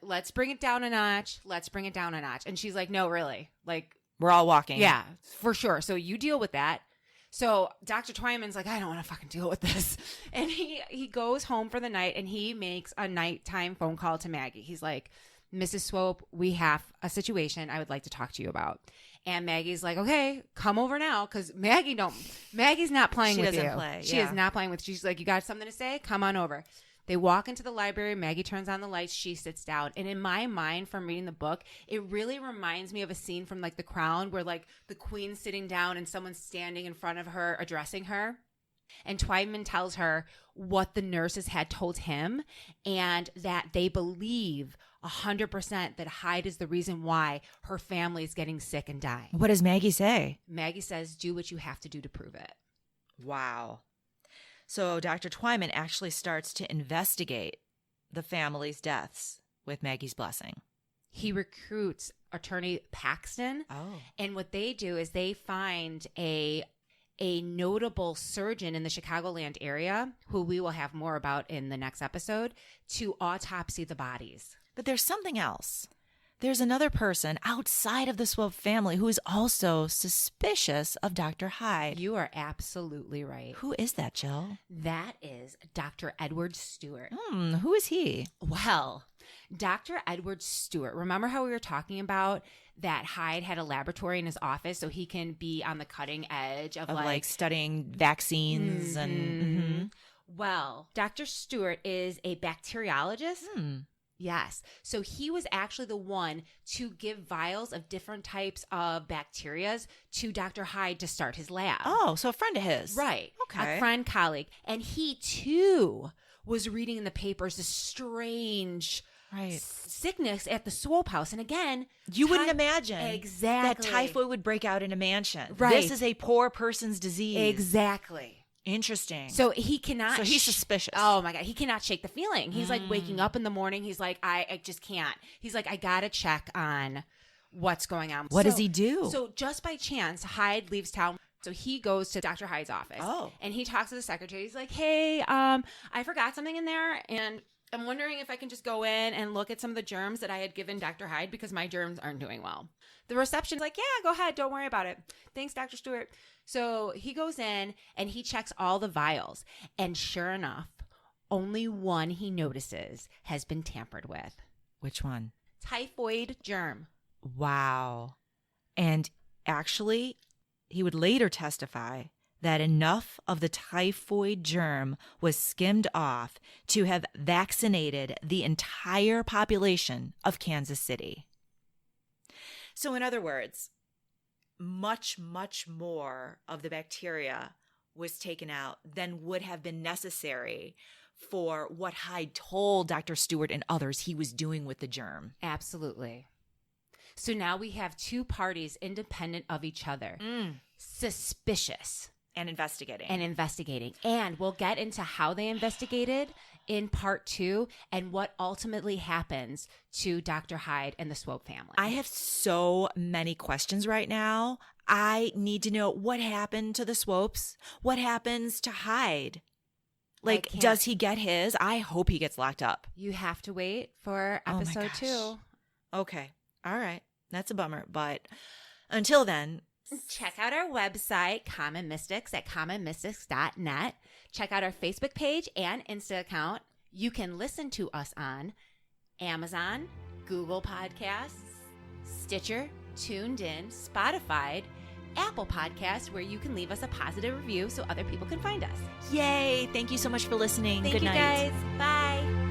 let's bring it down a notch. Let's bring it down a notch. And she's like, no, really. Like, We're all walking. yeah, for sure. So you deal with that. So Dr. Twyman's like, I don't want to fucking deal with this. And he goes home for the night and he makes a nighttime phone call to Maggie. He's like, Mrs. Swope, we have a situation I would like to talk to you about. And Maggie's like, okay, come over now. Because Maggie's not playing She with doesn't you. play, She yeah. is not playing with you. She's like, you got something to say? Come on over. They walk into the library. Maggie turns on the lights. She sits down. And in my mind, from reading the book, it really reminds me of a scene from like The Crown where like the queen's sitting down and someone's standing in front of her addressing her. And Twyman tells her what the nurses had told him and that they believe 100% that Hyde is the reason why her family is getting sick and dying. What does Maggie say? Maggie says, do what you have to do to prove it. Wow. So Dr. Twyman actually starts to investigate the family's deaths with Maggie's blessing. He recruits attorney Paxton. Oh. And what they do is they find a notable surgeon in the Chicagoland area, who we will have more about in the next episode, to autopsy the bodies. But there's something else. There's another person outside of the Swope family who is also suspicious of Dr. Hyde. You are absolutely right. Who is that, Jill? That is Dr. Edward Stewart. Who is he? Well, Dr. Edward Stewart, remember how we were talking about that Hyde had a laboratory in his office so he can be on the cutting edge of Like studying vaccines and... Well, Dr. Stewart is a bacteriologist. Yes. So he was actually the one to give vials of different types of bacterias to Dr. Hyde to start his lab. Oh, so a friend of his. Right. Okay. A friend, colleague. And he too was reading in the papers this strange sickness at the Swope house. And again, You wouldn't imagine exactly that typhoid would break out in a mansion. Right. This is a poor person's disease. Exactly. Interesting. So he cannot. So he's suspicious. Oh my God. He cannot shake the feeling. He's like waking up in the morning. He's like, I just can't. He's like, I got to check on what's going on. What does he do? So just by chance, Hyde leaves town. So he goes to Dr. Hyde's office. Oh. And he talks to the secretary. He's like, hey, I forgot something in there. And I'm wondering if I can just go in and look at some of the germs that I had given Dr. Hyde because my germs aren't doing well. The reception's like, yeah, go ahead. Don't worry about it. Thanks, Dr. Stewart. So he goes in and he checks all the vials. And sure enough, only one he notices has been tampered with. Which one? Typhoid germ. Wow. And actually, he would later testify that enough of the typhoid germ was skimmed off to have vaccinated the entire population of Kansas City. So in other words, much, much more of the bacteria was taken out than would have been necessary for what Hyde told Dr. Stewart and others he was doing with the germ. Absolutely. So now we have two parties independent of each other, suspicious. And investigating. And we'll get into how they investigated in part 2 and what ultimately happens to Dr. Hyde and the Swope family. I have so many questions right now. I need to know what happened to the Swopes. What happens to Hyde? Like, can't. does he get his? I hope he gets locked up. You have to wait for Oh my episode gosh. 2. Okay. All right. That's a bummer. But until then, Check out our website, Common Mystics, at commonmystics.net. Check out our Facebook page and Insta account. You can listen to us on Amazon, Google Podcasts, Stitcher, Tuned In, Spotify, Apple Podcasts, where you can leave us a positive review so other people can find us. yay. Thank you so much for listening. Thank Good you night. guys. Bye.